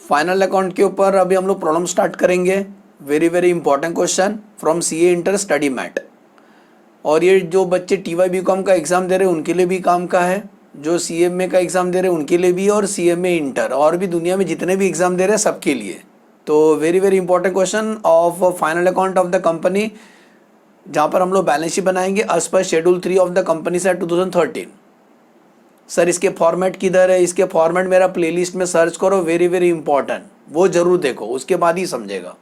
Final account के ऊपर अभी हम लोग प्रॉब्लम स्टार्ट करेंगे। Very very important question from CA inter study mat. और ये जो बच्चे टीवाई बीकॉम का एग्ज़ाम दे रहे हैं उनके लिए भी काम का है, जो सीएमए का एग्ज़ाम दे रहे हैं उनके लिए भी, और सीएमए इंटर और भी दुनिया में जितने भी एग्ज़ाम दे रहे हैं सबके लिए। तो very very important question of final account of the company, जहाँ पर हम लोग बैलेंस शीट बनाएंगे as per schedule 3 of the company से 2013। सर इसके फॉर्मेट किधर है? इसके फॉर्मेट मेरा प्लेलिस्ट में सर्च करो, वेरी वेरी इंपॉर्टेंट, वो जरूर देखो, उसके बाद ही समझेगा।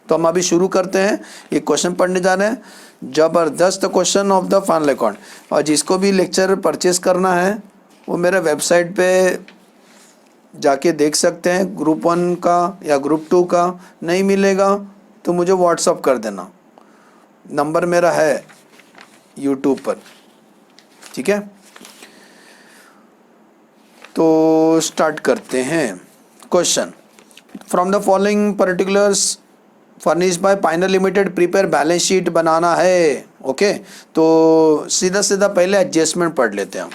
तो हम अभी शुरू करते हैं, एक क्वेश्चन पढ़ने जा रहे हैं, ज़बरदस्त question of the final account. और जिसको भी लेक्चर परचेस करना है वो मेरे वेबसाइट पे जाके देख सकते हैं। ग्रुप 1 का या ग्रुप 2 का नहीं मिलेगा तो मुझे व्हाट्सअप कर देना, नंबर मेरा है यूट्यूब पर, ठीक है। तो स्टार्ट करते हैं। Question, from the following particulars furnish by Piner limited prepare balance sheet बनाना है। ओके, तो सीधा सीधा पहले एडजस्टमेंट पढ़ लेते हैं।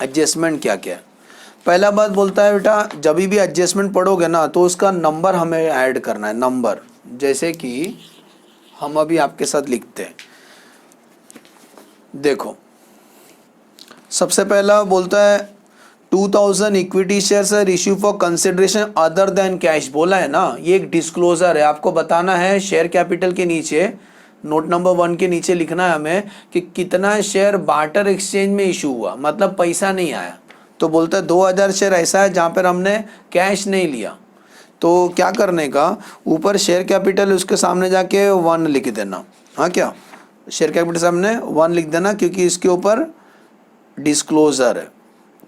एडजस्टमेंट क्या क्या है? पहला बात बोलता है बेटा, जब भी एडजस्टमेंट पढ़ोगे ना तो उसका नंबर हमें ऐड करना है, नंबर। जैसे कि हम अभी आपके साथ लिखते हैं, देखो सबसे पहला बोलता है 2000 equity shares are issue for consideration other than cash. बोला है ना, ये एक डिस्क्लोजर है, आपको बताना है शेयर कैपिटल के नीचे, नोट नंबर 1 के नीचे लिखना है हमें कि कितना शेयर बार्टर एक्सचेंज में इशू हुआ, मतलब पैसा नहीं आया। तो बोलता है 2000 शेयर ऐसा है जहाँ पर हमने कैश नहीं लिया। तो क्या करने का, ऊपर शेयर कैपिटल उसके सामने जाके 1 लिख देना। हाँ, क्या शेयर कैपिटल सामने 1 लिख देना, क्योंकि इसके ऊपर डिस्क्लोजर है,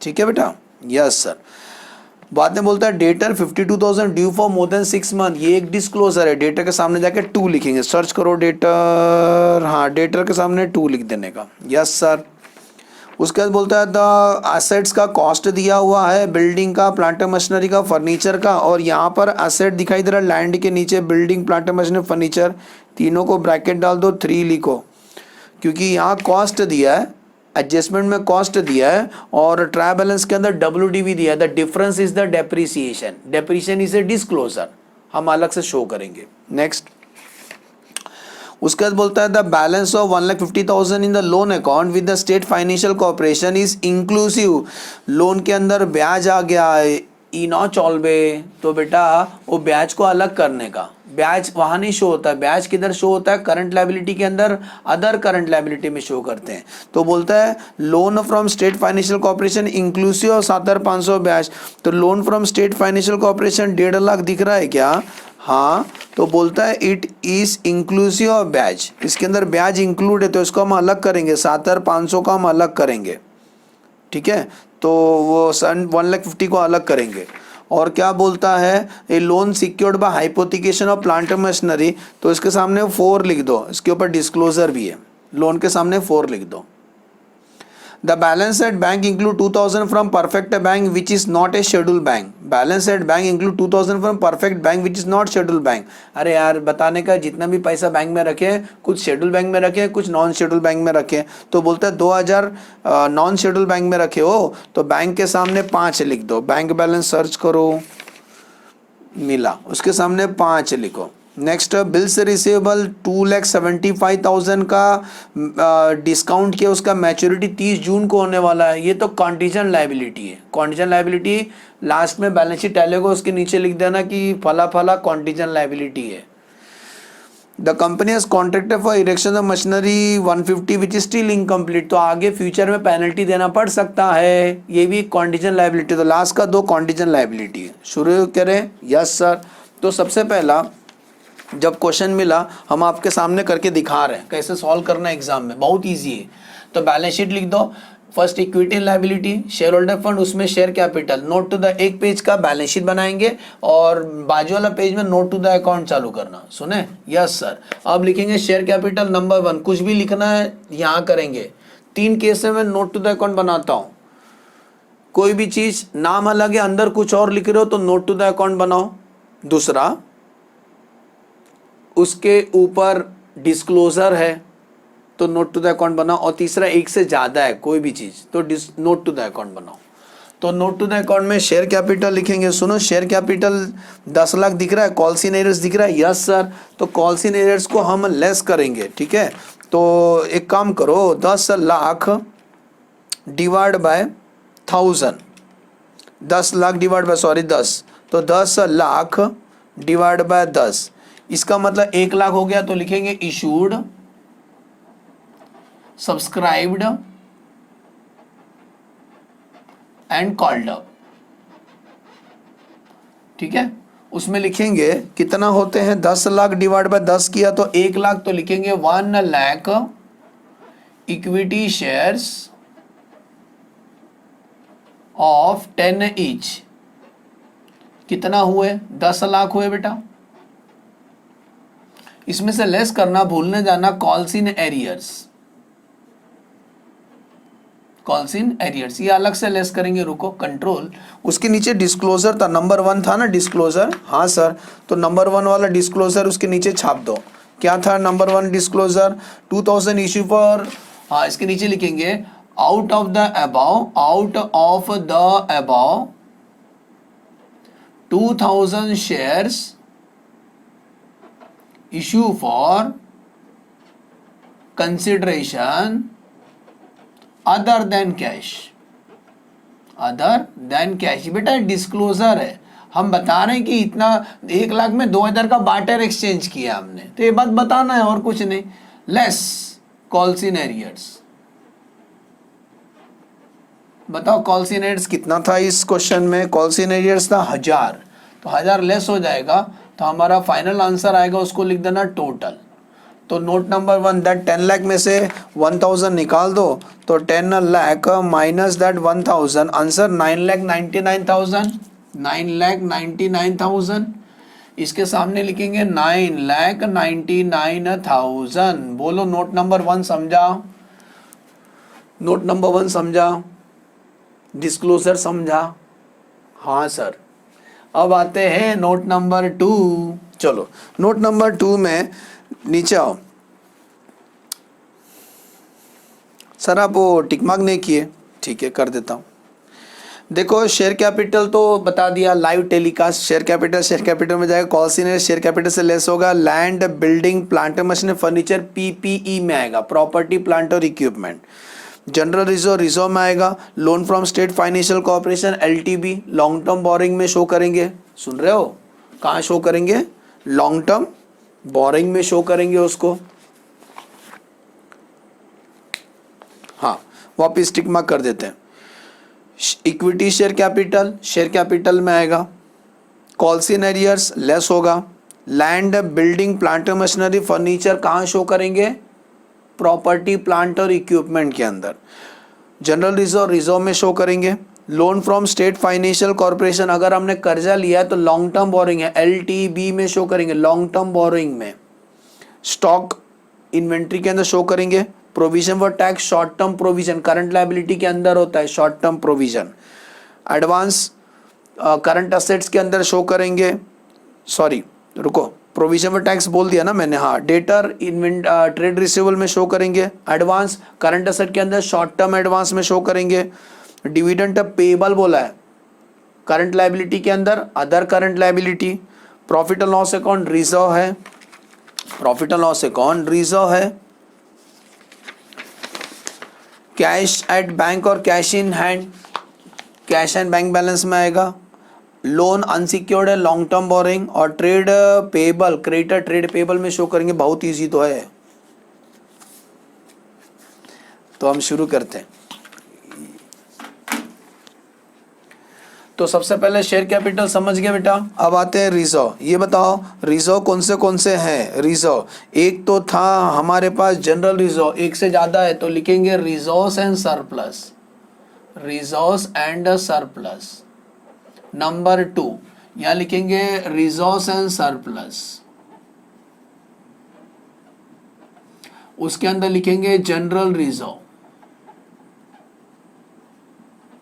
ठीक है बेटा। Yes sir. बाद में बोलता है debtor 52,000 due for more than 6 month, ये एक डिस्क्लोजर है। डेटर के सामने जाके 2 लिखेंगे, सर्च करो डेटर, हाँ डेटर के सामने 2 लिख देने का। Yes sir. उसके बाद बोलता है द एसेट्स का कॉस्ट दिया हुआ है, बिल्डिंग का, प्लांट मशीनरी का, फर्नीचर का, और यहाँ पर एसेट दिखाई दे रहा है लैंड के नीचे, बिल्डिंग, प्लांट मशीनरी, फर्नीचर, तीनों को ब्रैकेट डाल दो, 3 लिखो, क्योंकि यहाँ कॉस्ट दिया है, एडजस्टमेंट में कॉस्ट दिया है, और ट्रायल बैलेंस के अंदर WDV दिया है। The difference is the depreciation, depreciation is a disclosure, हम अलग से शो करेंगे। नेक्स्ट, उसके बाद बोलता है the balance of 1,50,000 in the loan account with the state financial corporation is inclusive. Loan के अंदर ब्याज आ गया है, इनो चॉल्बे, तो बेटा वो ब्याज को अलग करने का, ब्याज वहाँ नहीं शो होता है, ब्याज किधर शो होता है, करंट लायबिलिटी के अंदर, अदर करंट लायबिलिटी में शो करते हैं। तो बोलता है loan from state financial corporation inclusive of 7,500 ब्याज। तो loan from state financial corporation 1.5 lakh दिख रहा है क्या? हाँ, तो बोलता है इट इज इंक्लूसिव ऑफ ब्याज, इसके अंदर ब्याज इंक्लूड है, तो इसको हम अलग करेंगे, 7,500 का हम अलग करेंगे, ठीक है। तो वो 1,50,000 को अलग करेंगे। और क्या बोलता है, a loan secured by hypothecation of plant machinery, तो इसके सामने 4 लिख दो, इसके ऊपर डिस्क्लोजर भी है, लोन के सामने 4 लिख दो। The balance at bank include 2,000 from perfect bank which is not a scheduled bank. Balance at bank include 2,000 from perfect bank which is not scheduled bank. अरे यार बताने का, जितना भी पैसा बैंक में रखे, कुछ शेड्यूल बैंक में रखे, कुछ नॉन शेड्यूल बैंक में रखे। तो बोलता है 2,000 नॉन शेड्यूल बैंक में रखे हो तो बैंक के सामने 5 लिख दो। बैंक बैलेंस सर्च करो, मिला, उसके सामने 5 लिखो। नेक्स्ट, बिल्स रिसीवेबल 2,75,000 का डिस्काउंट किया, उसका मैच्योरिटी 30 जून को होने वाला है। ये तो कॉन्टीजेंट लायबिलिटी है। कॉन्टीजेंट लायबिलिटी लास्ट में बैलेंस शीट टैलेगा, उसके नीचे लिख देना कि फला फला कॉन्टीजेंट लायबिलिटी है। The company has contracted for erection of machinery 150 which is still incomplete. तो आगे फ्यूचर में पेनल्टी देना पड़ सकता है, ये भी कॉन्टीजेंट लायबिलिटी। तो लास्ट का 2 कॉन्टीजेंट लायबिलिटी है। शुरू करें? Yes sir. तो सबसे पहला जब क्वेश्चन मिला हम आपके सामने करके दिखा रहे हैं कैसे सॉल्व करना है एग्जाम में, बहुत इजी है। तो बैलेंस शीट लिख दो, first equity liability, share holder fund, उसमें share capital, note to the, एक पेज का बैलेंस शीट बनाएंगे और बाजू वाला पेज में नोट टू द अकाउंट चालू करना। सुने? Yes sir. अब लिखेंगे शेयर कैपिटल नंबर 1, कुछ भी लिखना है यहाँ करेंगे। 3 केस में नोट टू द अकाउंट बनाता हूँ, कोई भी चीज नाम अलग है, अंदर कुछ और लिख रहे हो तो नोट टू द अकाउंट बनाओ। दूसरा, उसके ऊपर डिस्क्लोजर है तो नोट टू द अकाउंट बनाओ। और तीसरा, एक से ज़्यादा है कोई भी चीज़ तो नोट टू द अकाउंट बनाओ। तो नोट टू द अकाउंट में शेयर कैपिटल लिखेंगे। सुनो, शेयर कैपिटल 10 लाख दिख रहा है, कॉल्स इन एरियर्स दिख रहा है, यस सर। तो कॉल्स इन एरियर्स को हम लेस करेंगे, ठीक है। तो एक काम करो, 10 lakh divide by 1000, 10 lakh divide by 10, तो 10 लाख डिवाइड बाय 10, इसका मतलब 1 लाख हो गया। तो लिखेंगे issued, subscribed and called up, ठीक है। उसमें लिखेंगे कितना होते हैं, 10 लाख डिवाइड बाय 10 किया तो 1 लाख, तो लिखेंगे 1 lakh equity shares of 10 each. कितना हुए, 10 लाख हुए बेटा। इसमें से लेस करना भूलने जाना calls in arrears, calls in arrears ये अलग से लेस करेंगे, रुको कंट्रोल। उसके नीचे डिस्क्लोजर था, नंबर 1 था ना डिस्क्लोजर, हाँ सर। तो नंबर 1 वाला डिस्क्लोजर उसके नीचे छाप दो। क्या था नंबर 1 डिस्क्लोजर, 2000 इश्यू फॉर, हाँ इसके नीचे लिखेंगे out of the above, out of the above 2000 shares issue for consideration other than cash, other than cash. बेटा डिस्क्लोजर है, हम बता रहे हैं कि इतना 1 लाख में 2000 का बार्टर एक्सचेंज किया हमने, तो ये बात बताना है और कुछ नहीं। लेस कॉल्स इन एरियर्स, बताओ कॉल्स इन एरियर्स कितना था इस क्वेश्चन में, कॉल्स इन एरियर्स था 1000, तो 1000 लेस हो जाएगा, तो हमारा फाइनल आंसर आएगा, उसको लिख देना टोटल। तो नोट नंबर 1 दैट 10 लाख में से 1000 निकाल दो, तो 10 लाख माइनस दैट 1000, आंसर 9,99,000, 9,99,000। इसके सामने लिखेंगे 9,99,000। बोलो नोट नंबर 1 समझा, नोट नंबर 1 समझा, डिस्क्लोजर समझा, हाँ सर। अब आते हैं नोट नंबर 2। चलो नोट नंबर 2 में नीचे आओ। सर आप वो टिक मार्क नहीं किए, ठीक है कर देता हूँ। देखो शेयर कैपिटल तो बता दिया, लाइव टेलीकास्ट शेयर कैपिटल में जाएगा, कॉल्स इन शेयर कैपिटल से लेस होगा, land building plant machine furniture PPE में आएगा, प्रॉपर्टी प्लांट और इक्विपमेंट। जनरल रिजर्व में आएगा, loan from state financial corporation LTB, long term borrowing में शो करेंगे। सुन रहे हो, कहाँ शो करेंगे, लॉन्ग टर्म बोरिंग में शो करेंगे उसको। हाँ वापिस टिक मार्क कर देते हैं। इक्विटी शेयर कैपिटल में आएगा, कॉल्स इन एरियर्स लेस होगा, land building plant machinery furniture कहाँ शो करेंगे, प्रॉपर्टी प्लांट और इक्विपमेंट के अंदर। जनरल रिजर्व में शो करेंगे, loan from state financial corporation अगर हमने कर्जा लिया है तो लॉन्ग टर्म बोरिंग है, एलटीबी में शो करेंगे, लॉन्ग टर्म बोरिंग में। स्टॉक इन्वेंट्री के अंदर शो करेंगे, provision for tax short term provision current liability के अंदर होता है, short term provision. Advance current assets के अंदर शो करेंगे, सॉरी रुको प्रोविजन फॉर टैक्स बोल दिया ना मैंने, हाँ डेटर ट्रेड रिसीवेबल में शो करेंगे, एडवांस करंट असेट के अंदर शॉर्ट टर्म एडवांस में शो करेंगे। डिविडेंड पेबल बोला है करंट लायबिलिटी के अंदर, other current liability. Profit and loss account reserve है, profit and loss account reserve है। कैश एट बैंक और cash in hand, cash and bank balance में आएगा। लोन अनसिक्योर्ड है, लॉन्ग टर्म बोरिंग। और trade payable creditor trade payable में show करेंगे, बहुत इजी तो है। तो हम शुरू करते हैं। तो सबसे पहले शेयर कैपिटल समझ गए बेटा। अब आते हैं रिजर्व। ये बताओ रिजर्व कौन से हैं। रिजर्व एक तो था हमारे पास जनरल रिजर्व, एक से ज्यादा है तो लिखेंगे reserves and surplus, reserves and surplus. Number 2 यहां लिखेंगे रिजर्व्स एंड सरप्लस, उसके अंदर लिखेंगे जनरल रिजर्व।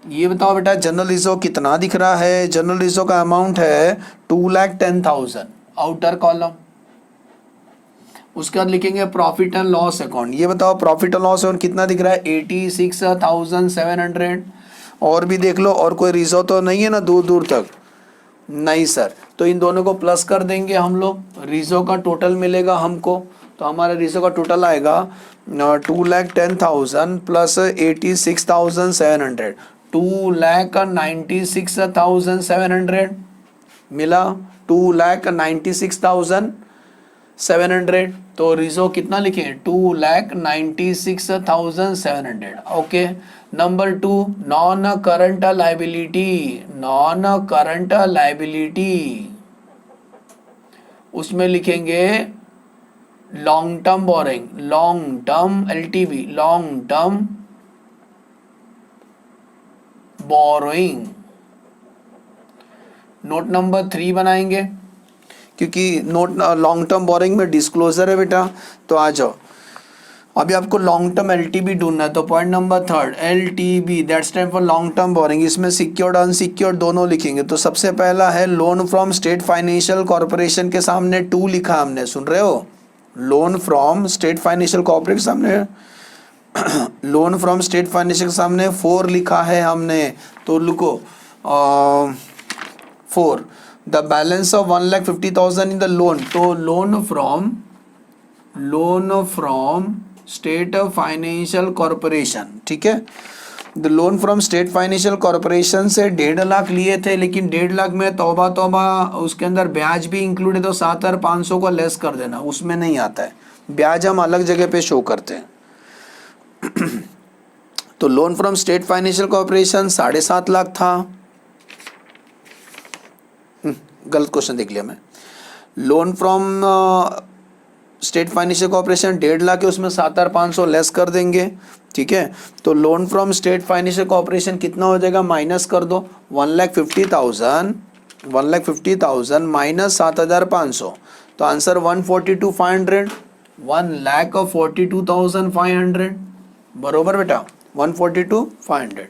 ये बताओ बेटा जनरल रिजर्व कितना दिख रहा है। जनरल रिजर्व का अमाउंट है 2,10,000 आउटर कॉलम। उसके बाद लिखेंगे प्रॉफिट एंड लॉस अकाउंट। ये बताओ प्रॉफिट एंड लॉस अकाउंट कितना दिख रहा है, 86,700। और भी देख लो, और कोई रिजो तो नहीं है ना दूर दूर तक? नहीं सर। तो इन दोनों को प्लस कर देंगे हम लोग, रिजो का टोटल मिलेगा हमको। तो हमारा रिजो का टोटल आएगा 2,10,000 प्लस 86,700, 2,96,700 मिला, 2,96,700। तो रिजो कितना लिखे? 2,96,700। Okay. Number 2, non current liability. Non current liability, उसमें लिखेंगे long term boring, long term LTV, long term borrowing. Note number 3 बनाएंगे, क्योंकि नोट लॉन्ग टर्म बोरिंग में डिस्क्लोजर है बेटा। तो आ जाओ, अभी आपको लॉन्ग टर्म एलटीबी ढूंढना है। तो point number 3 LTB, that's time for long term borrowing. इसमें सिक्योर्ड अनसिक्योर्ड दोनों लिखेंगे। तो सबसे पहला है loan from state financial corporation के सामने 2 लिखा हमने, सुन रहे हो? Loan from state financial corporation सामने लोन फ्रॉम स्टेट फाइनेंशियल के सामने 4 लिखा है हमने। तो लिखो 4, the balance of 1,50,000 in the loan. तो loan from state financial corporation, ठीक है। The loan from state financial corporation से 1.5 लाख लिए थे, लेकिन 1.5 लाख में तौबा उसके अंदर ब्याज भी इंक्लूड है। तो 7,500 को लेस कर देना, उसमें नहीं आता है ब्याज, हम अलग जगह पे शो करते हैं। तो loan from state financial corporation 7.5 lakh था। गलत क्वेश्चन देख लिया मैं। Loan from state financial corporation 1.5 lakh है, उसमें 7,500 लेस कर देंगे, ठीक है। तो loan from state financial corporation कितना हो जाएगा? माइनस कर दो, 1,50,000 माइनस 7,500। तो आंसर 142,500, 1,42,500। बरोबर बेटा, 142,500।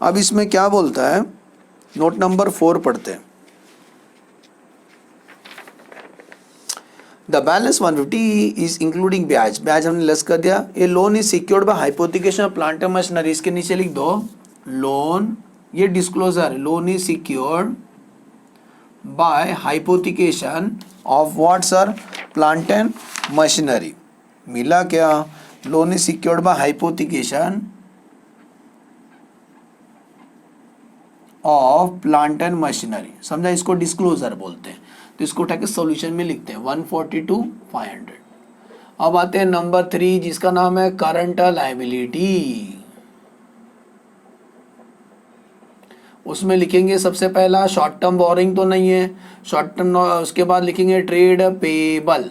अब इसमें क्या बोलता है, नोट नंबर 4 पढ़ते हैं। द बैलेंस 150 इज इंक्लूडिंग ब्याज, ब्याज हमने लेस कर दिया। ये loan is secured by hypothecation of plant and machinery, इसके नीचे लिख दो लोन, ये disclosure, loan is secured by hypothecation of what sir? Plant and machinery. मिला क्या? Loan is secured by hypothecation of plant and machinery, समझा? इसको disclosure बोलते हैं। तो इसको उठा के सॉल्यूशन में लिखते हैं 142,500। अब आते हैं नंबर 3, जिसका नाम है करंट लायबिलिटी। उसमें लिखेंगे सबसे पहला शॉर्ट टर्म बोरिंग तो नहीं है, शॉर्ट टर्म। उसके बाद लिखेंगे ट्रेड पेबल।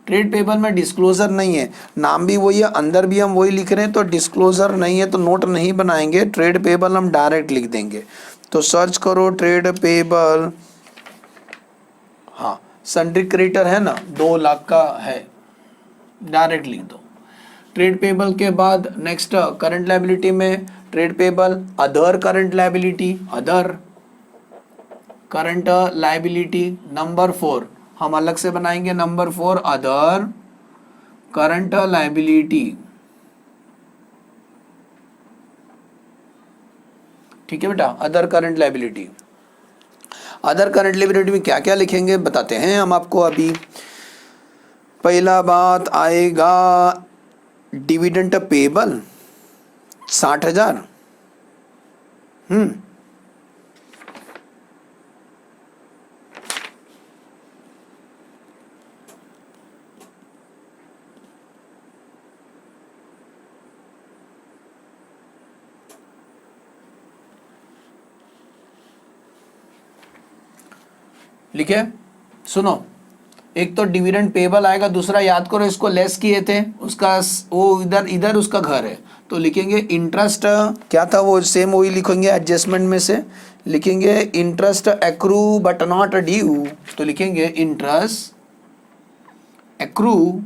ट्रेड पेबल में डिस्क्लोजर नहीं है, नाम भी वही है, अंदर भी हम वही लिख रहे हैं, तो डिस्क्लोजर नहीं है तो नोट नहीं बनाएंगे। ट्रेड पेबल हम डायरेक्ट लिख देंगे। तो सर्च करो ट्रेड पेबल, हाँ सन्ड्री क्रेडिटर है ना, 2 लाख का है, डायरेक्ट लिख दो। ट्रेड पेबल के बाद नेक्स्ट करंट लायबिलिटी में trade payable, other current liability, other current liability. Number 4 हम अलग से बनाएंगे, नंबर 4 अदर करंट लायबिलिटी, ठीक है बेटा। Other current liability, other current liability में क्या क्या लिखेंगे बताते हैं हम आपको अभी। पहला बात आएगा डिविडेंड पेबल 60,000। लिखे, सुनो, एक तो डिविडेंड पेबल आएगा, दूसरा याद करो इसको लेस किए थे, उसका वो इधर उसका घर है, तो लिखेंगे इंटरेस्ट, क्या था वो, सेम वही लिखेंगे, एडजस्टमेंट में से लिखेंगे interest accrue but not due. तो लिखेंगे interest accrue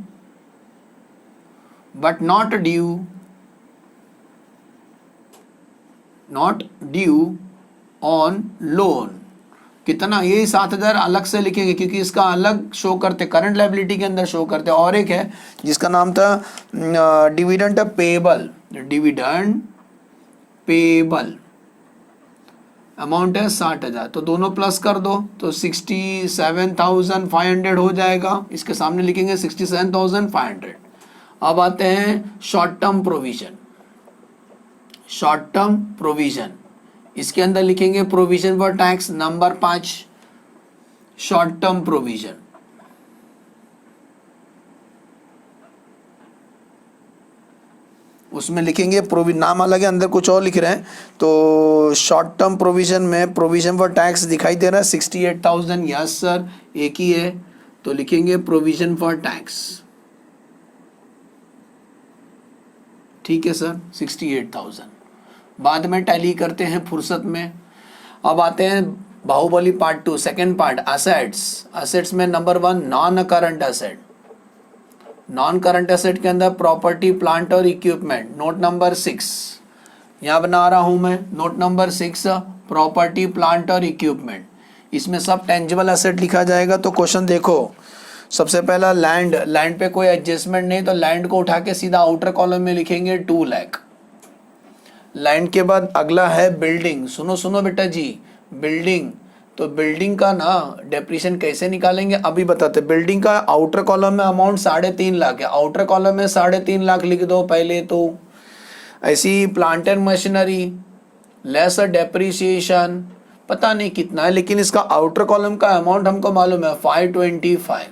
but not due on loan. कितना? ये 7,000 अलग से लिखेंगे, क्योंकि इसका अलग शो करते, करंट लायबिलिटी के अंदर शो करते। और एक है जिसका नाम था dividend payable, dividend payable amount है 60,000, तो दोनों प्लस कर दो तो 67,500 हो जाएगा। इसके सामने लिखेंगे 67,500। अब आते हैं short term provision. Short term provision, इसके अंदर लिखेंगे provision for tax number 5, short term provision. उसमें लिखेंगे नाम अलग है, अंदर कुछ और लिख रहे हैं। तो शॉर्ट टर्म प्रोविजन में प्रोविजन फॉर टैक्स दिखाई दे रहा है 68,000, यस सर एक ही है, तो लिखेंगे प्रोविजन फॉर टैक्स। ठीक है सर 68,000, बाद में टैली करते हैं फुर्सत में। अब आते हैं Baahubali part 2 second part, assets. Assets में number 1 non current asset. Non current asset के अंदर प्रॉपर्टी प्लांट और इक्विपमेंट, नोट नंबर 6 यहाँ बना रहा हूं मैं। नोट नंबर 6 प्रॉपर्टी प्लांट और इक्विपमेंट, इसमें सब टेंजिबल एसेट लिखा जाएगा। तो क्वेश्चन देखो, सबसे पहला लैंड, लैंड पे कोई एडजस्टमेंट नहीं, तो लैंड को उठा के सीधा आउटर कॉलम में लिखेंगे 2 लाख। लैंड के बाद अगला है बिल्डिंग। सुनो सुनो बेटा जी, बिल्डिंग, तो बिल्डिंग का ना डेप्रिसिएशन कैसे निकालेंगे अभी बताते। बिल्डिंग का आउटर कॉलम में अमाउंट 3.5 लाख है, आउटर कॉलम में 3.5 लाख लिख दो पहले। तो ऐसी plant and machinery less depreciation पता नहीं कितना है, लेकिन इसका आउटर कॉलम का अमाउंट हमको मालूम है 525।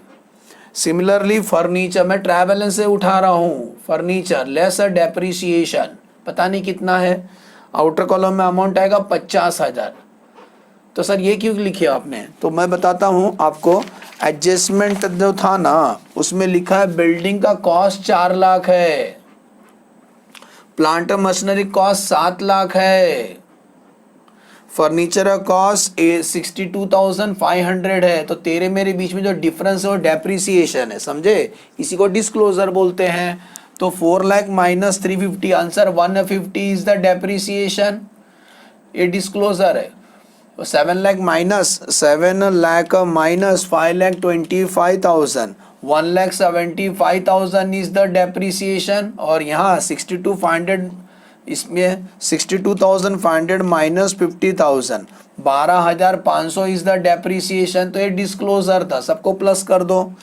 सिमिलरली फर्नीचर, मैं ट्रैवल से उठा रहा हूँ, फर्नीचर लेस डेप्रिसिएशन पता नहीं कितना है, आउटर कॉलम में अमाउंट आएगा 50,000। तो सर ये क्यों लिखे आपने, तो मैं बताता हूं आपको। एडजस्टमेंट जो था ना उसमें लिखा है बिल्डिंग का कॉस्ट 4 लाख है, प्लांट मशीनरी कॉस्ट 7 लाख है, फर्नीचर का कॉस्ट 62,500 है। तो तेरे मेरे बीच में जो डिफरेंस है वो डेप्रिसिएशन है, समझे, इसी को डिस्क्लोजर बोलते हैं। तो 4 lakh minus 350, answer 150 is the depreciation, ये डिस्क्लोजर है। 7 lakh minus 5,25,000, 1,75,000 is the depreciation. और यहाँ 62,500, इसमें 62,500 माइनस 50,000, 12,500 इज द डेप्रिसिएशन। तो ये डिस्क्लोजर था, सबको प्लस कर दो।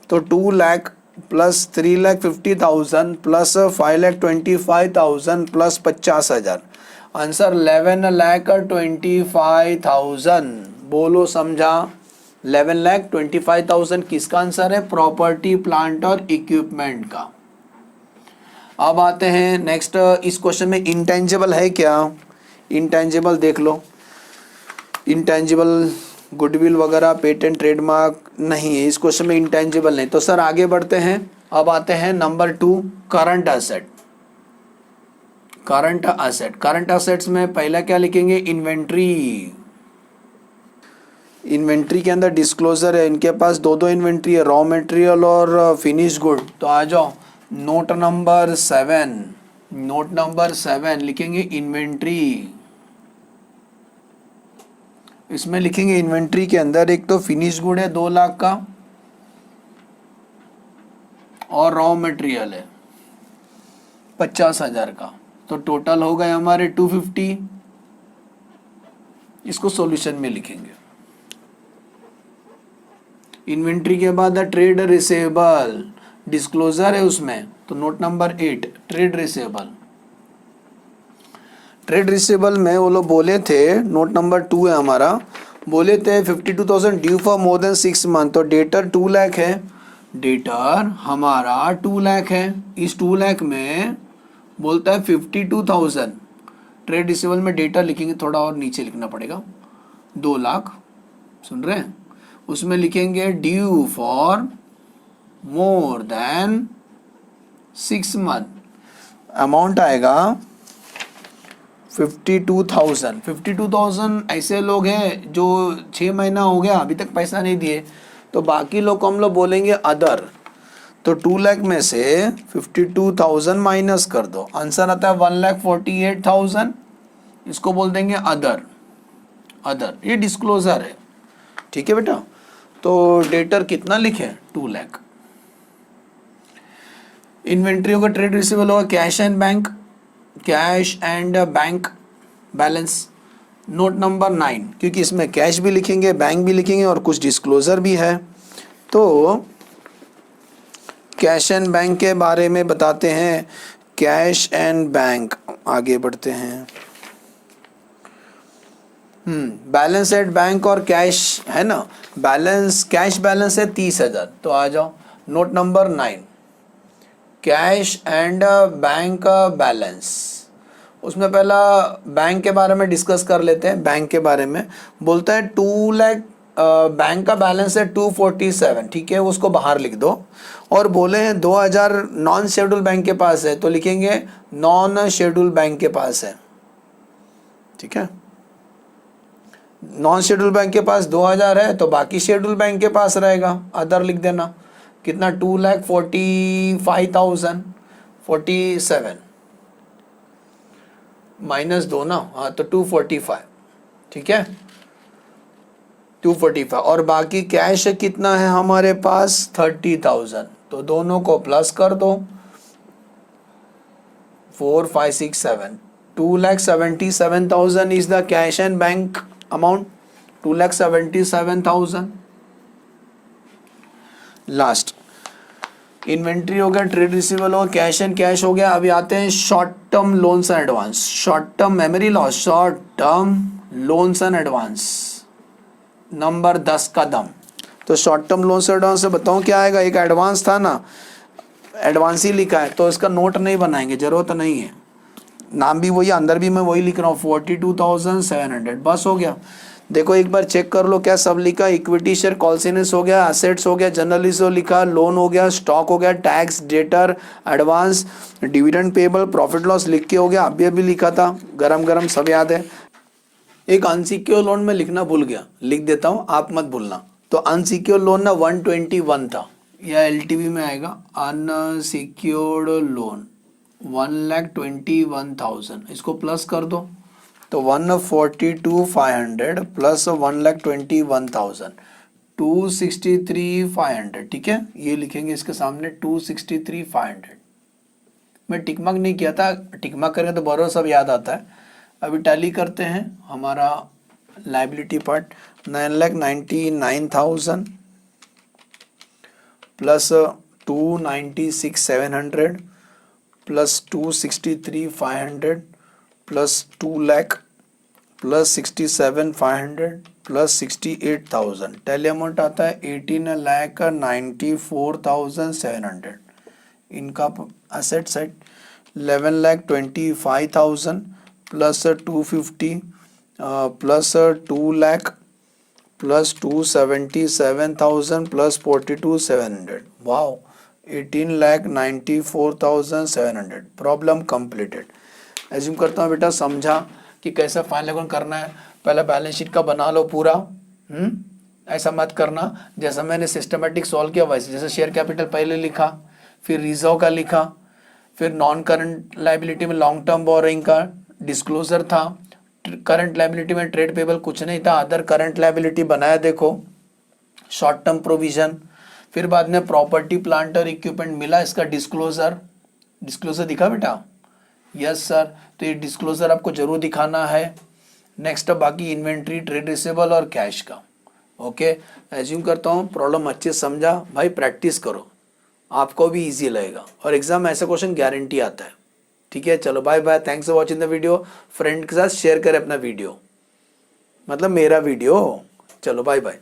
तो 2 lakh plus 3,50,000 plus 5,25,000 plus 50,000, answer 11,25,000। बोलो समझा, 11,25,000 किसका आंसर है, प्रॉपर्टी प्लांट और इक्विपमेंट का। अब आते हैं नेक्स्ट, इस क्वेश्चन में इंटेंजिबल है क्या, इंटेंजिबल देख लो। इंटेंजिबल गुडविल वगैरह पेटेंट ट्रेडमार्क नहीं है इस क्वेश्चन में, इंटेंजिबल नहीं। तो सर आगे बढ़ते हैं। अब आते हैं number 2 current asset. Current asset, current assets में पहला क्या लिखेंगे, इन्वेंट्री। इन्वेंट्री के अंदर डिस्क्लोजर है, इनके पास 2 इन्वेंट्री है, रॉ मटेरियल और फिनिश गुड। तो आ जाओ नोट नंबर 7, नोट नंबर 7 लिखेंगे इन्वेंट्री। इसमें लिखेंगे इन्वेंट्री के अंदर एक तो फिनिश गुड है 2 लाख का, और रॉ मटेरियल है 50,000 का। तो टोटल हो गए हमारे 250। इसको सॉल्यूशन में लिखेंगे। इन्वेंट्री के बाद ट्रेड रिसेबल, डिस्क्लोजर है उसमें, तो note number 8 trade receivable. Trade receivable में वो लोग बोले थे, नोट नंबर 2 है हमारा, बोले थे 52,000 due for more than 6 month. तो डेटर 2 लाख है, डेटर हमारा 2 लाख है। इस 2 लाख में बोलता है 52,000 ट्रेड रिसीवेबल में डेटर लिखेंगे, थोड़ा और नीचे लिखना पड़ेगा, 2 लाख, सुन रहे हैं, उसमें लिखेंगे due for more than 6 month, amount आएगा 52,000। 52,000 ऐसे लोग हैं जो 6 महीना हो गया अभी तक पैसा नहीं दिए, तो बाकी लोग को हम लोग बोलेंगे अदर। तो 2 लाख में से 52,000 माइनस कर दो, आंसर आता है 1,48,000, इसको बोल देंगे अदर। अदर ये डिस्क्लोजर है, ठीक है बेटा। तो डेटर कितना लिखे, 2 लाख। इन्वेंट्री होगा, ट्रेड रिसीवेबल होगा cash and bank, cash and bank balance, note number 9, क्योंकि इसमें कैश भी लिखेंगे, बैंक भी लिखेंगे और कुछ डिस्क्लोजर भी है। तो कैश एंड बैंक के बारे में बताते हैं। कैश एंड बैंक, आगे बढ़ते हैं। बैलेंस एट बैंक और कैश है ना, बैलेंस कैश बैलेंस है 30,000। तो आ जाओ note number 9, cash and bank balance. उसमें पहला बैंक के बारे में डिस्कस कर लेते हैं। बैंक के बारे में बोलता है 2 लाख, बैंक का बैलेंस है 247, ठीक है, उसको बाहर लिख दो। और बोले हैं 2000 नॉन शेड्यूल बैंक के पास है, तो लिखेंगे नॉन शेड्यूल बैंक के पास है, ठीक है। नॉन शेड्यूल बैंक के पास 2000 है, तो बाकी शेड्यूल बैंक के पास रहेगा, अदर लिख देना। कितना, 2,45,047 माइनस 2 ना, हाँ, तो 245, ठीक है, 245। और बाकी कैश कितना है हमारे पास, 30,000, तो दोनों को प्लस कर दो, 4, 5, 6, 7, 2,77,000 is the cash and bank amount, 2,77,000। Last inventory हो गया, ट्रेड रिसीवेबल हो गया, कैश एंड कैश हो गया। अभी आते हैं short term loans and advance, short term memory loss, short term loans and advance, number 10 का दम। तो short term loans and advance से बताऊं क्या आएगा, एक एडवांस था ना, एडवांस ही लिखा है, तो इसका नोट नहीं बनाएंगे, जरूरत नहीं है, नाम भी वही, अंदर भी मैं वही लिख रहा हूँ, 42,700, बस हो गया। देखो एक बार चेक कर लो क्या सब लिखा, इक्विटी शेयर कॉल्सिनस हो गया, एसेट्स हो गया, जर्नलिस्ट हो लिखा, लोन हो गया, स्टॉक हो गया, tax, debtor, advance, dividend payable, profit loss लिख के हो गया, अभी लिखा था, गरम गरम सब याद है। एक अनसिक्योर लोन में लिखना भूल गया, लिख देता हूँ, आप मत भूलना। तो अनसिक्योर लोन ना 121 था, या एलटीवी में आएगा, अनसिक्योर्ड लोन 1,21,000, इसको प्लस कर दो, तो 142,500 प्लस 1,21,000, 263,500, ठीक है, ये लिखेंगे इसके सामने 263,500। मैं टिकमार्क नहीं किया था, टिकमार्क करेंगे तो बरोबर सब याद आता है। अभी टैली करते हैं हमारा liability part, 9,99,000 plus 296,700 plus 263,500 plus 2 lakh plus 67,500 plus 68,000, tally amount आता है 18,94,700। इनका asset side 11,25,000 plus 250 plus 2 lakh plus 277,000 plus 42,700, wow, 18,94,700। Problem completed. Assume करता हूँ बेटा समझा कि कैसे फाइनल अकाउंट करना है। पहले बैलेंस शीट का बना लो पूरा, ऐसा मत करना जैसा मैंने सिस्टमेटिक सॉल्व किया वैसे, जैसे शेयर कैपिटल पहले लिखा, फिर रिजर्व का लिखा, फिर नॉन करंट लाइबिलिटी में लॉन्ग टर्म बोरोइंग का डिस्क्लोजर था, करंट लाइबिलिटी में ट्रेड पेबल कुछ नहीं था, अदर करंट लाइबिलिटी बनाया देखो, शॉर्ट टर्म प्रोविजन, फिर बाद में प्रॉपर्टी प्लांट और इक्विपमेंट मिला, इसका डिस्क्लोजर दिखा बेटा, यस सर, तो ये डिस्क्लोजर आपको जरूर दिखाना है। नेक्स्ट बाकी इन्वेंट्री, ट्रेड रिसीवेबल और कैश का। ओके, एज्यूम करता हूँ प्रॉब्लम अच्छे से समझा भाई, प्रैक्टिस करो, आपको भी इजी लगेगा और एग्जाम में ऐसा क्वेश्चन गारंटी आता है। ठीक है, चलो bye bye, thanks for watching the video. Friend के साथ शेयर करें अपना वीडियो, मतलब मेरा वीडियो। चलो बाय बाय।